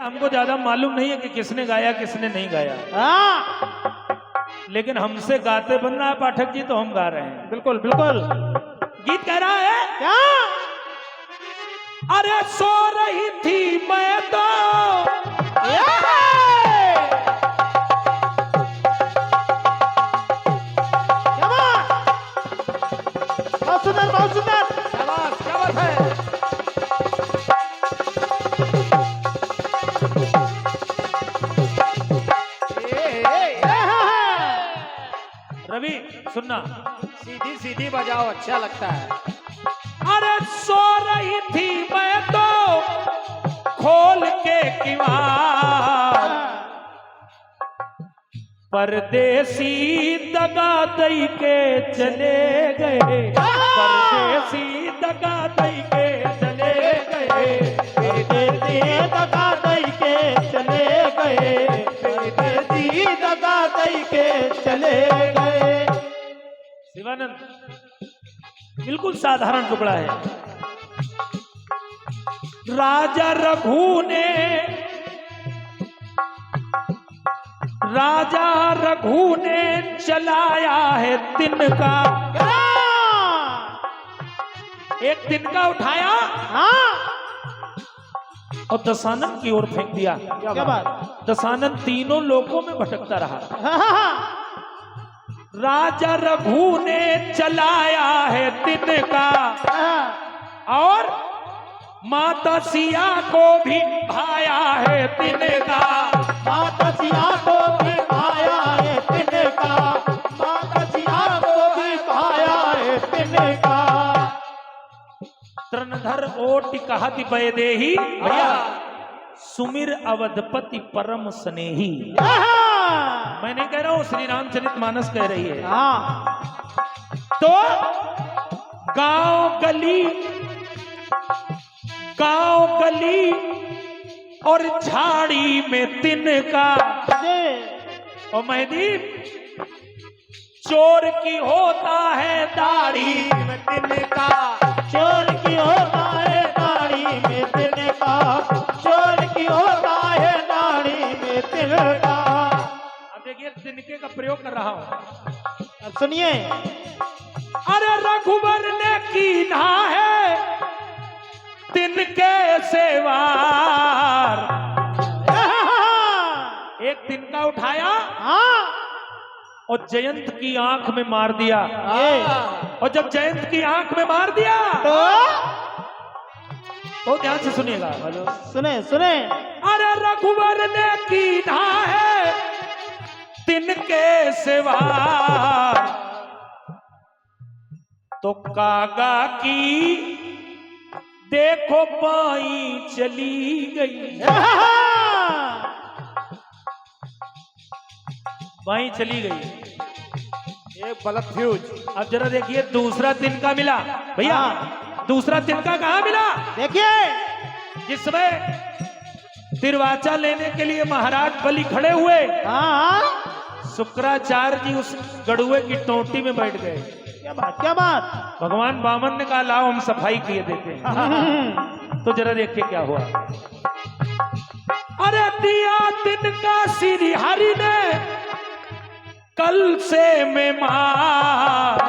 हमको ज्यादा मालूम नहीं है कि किसने गाया किसने नहीं गाया, लेकिन हमसे गाते बन रहा है पाठक जी तो हम गा रहे हैं। बिल्कुल बिल्कुल। गीत कह रहा है क्या? अरे सो रही थी मैं तो क्या बात, बहुत सुंदर बहुत सुंदर। क्या बात है। रवि सुनना, सीधी सीधी बजाओ, अच्छा लगता है। अरे सो रही थी मैं तो खोल के किवाड़, परदेसी दगा दई के चले गए, परदेसी दगा दई के चले गए, परदेसी दगा दई के चले गए, परदेसी दगा दई के चले गए। शिवानंद बिल्कुल साधारण टुकड़ा है। राजा रघु ने चलाया है तिनका, एक तिनका उठाया और दशानन की ओर फेंक दिया। क्या बात? दशानन तीनों लोकों में भटकता रहा। राजा रघु ने चलाया है तिनका और माता सिया को भी भाया है तिनका, माता सिया को भी भाया है तिनका, माता सिया को भी भाया है तिनका। तृणधर ओट कहति वैदेही भैया सुमिर अवधपति परम स्नेही। मैं नहीं कह रहा हूं, श्री रामचरित मानस कह रही है। तो गांव गली और झाड़ी में तिनका, और महदीप चोर की होता है दाढ़ी में तिनका, चोर की होता है दाढ़ी में तिनका, चोर की होता है दाढ़ी में तिनका। अब देखिए तिनके का प्रयोग कर रहा हूं। अब सुनिए। अरे रघुवर ने कीन्हा है तिनके सेवार, एक तिनका उठाया और जयंत की आंख में मार दिया, और जब जयंत की आंख में मार दिया तो ध्यान से सुनिएगा। सुने सुने। अरे रघुवर ने कीन्हा है तिनके सेवार, तो कागा की देखो पाई चली गई, बाई चली गई। एक बल्ब फ्यूज। अब जरा देखिए दूसरा तिनका मिला भैया, दूसरा तिनका कहां मिला? देखिए जिसमें तिरवाचा लेने के लिए महाराज बलि खड़े हुए, शुक्राचार्य जी उस गड़ुए की टोंटी में बैठ गए। क्या बात, क्या बात। भगवान वामन ने कहा लाओ हम सफाई किए देते हैं। तो जरा देखिए क्या हुआ। अरे दिया तिनका श्री हरि ने कल से मैं मार,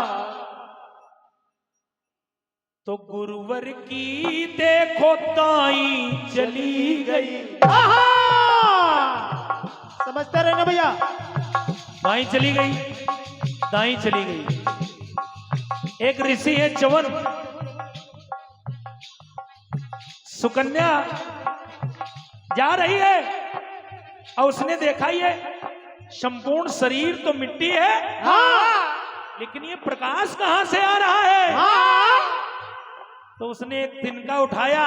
तो गुरुवर की देखो ताई चली गई, समझते रहे ना भैया। बाई चली गई, दाई चली गई। एक ऋषि है च्यवन, सुकन्या जा रही है और उसने देखा ये संपूर्ण शरीर तो मिट्टी है, लेकिन ये प्रकाश कहां से आ रहा है? तो उसने एक तिनका उठाया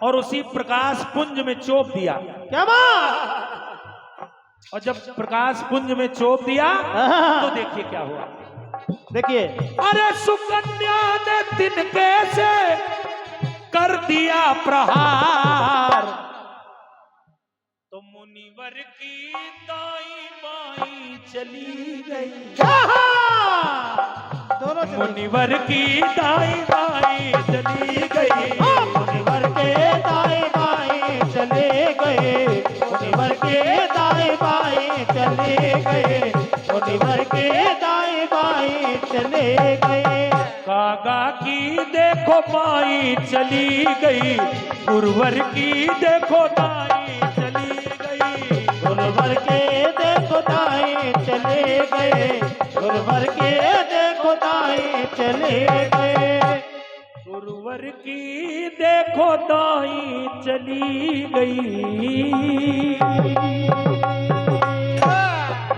और उसी प्रकाश पुंज में चोप दिया। क्या बात। और जब प्रकाश पुंज में चोप दिया तो देखिए क्या हुआ। देखिए। अरे सुकन्या ने तिनके से कर दिया प्रहार, तो मुनिवर की दाई बाई चली गई, दोनों मुनिवर की दाई बाई चली गई, मुनिवर के दाई बाई चले गए, गए, मुनिवर के दाएं बाएं चले गए, मुनिवर के दाएं बाएं चले गए। कागा की देखो बाई चली गई, गुरुवर की देखो दाई चली गई। गुरुवर के देखो दाएं चले गए, गुरुवर के देखो दाएं चले गए। गुरुवर की देखो दाई चली गई।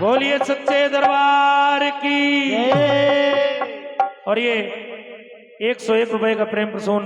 बोलिए सच्चे दरबार की। जय। और ये 101 रुपए का प्रेम प्रसून